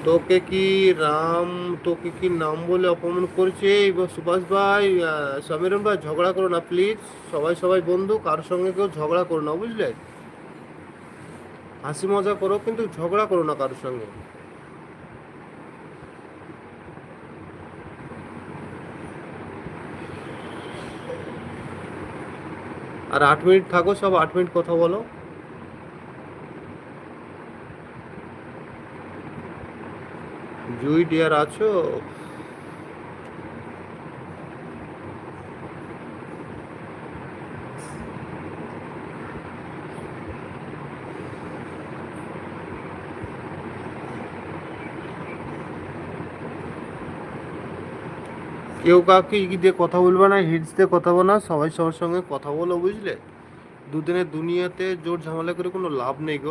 তোকে কি রাম তোকে কি নাম বলে অপমান করেছে? এবার সুভাষ ভাই, সমীরণ ভাই, ঝগড়া করো না প্লিজ। সবাই সবাই বন্ধু, কারোর সঙ্গে কেউ ঝগড়া করো না, বুঝলে? হাসি মজা করো, কিন্তু ঝগড়া করো না কারোর সঙ্গে। আর 8 মিনিট থাকো, সব 8 মিনিট কথা বলো। জুই ডিয়ার আছো? কেউ কাউকে ই দিয়ে কথা বলবে না, হিটস দিয়ে কথা বলো না, সবাই সবার সঙ্গে কথা বলো, বুঝলে? দুদিনের দুনিয়াতে জোর ঝামেলা করে কোনো লাভ নেই গো।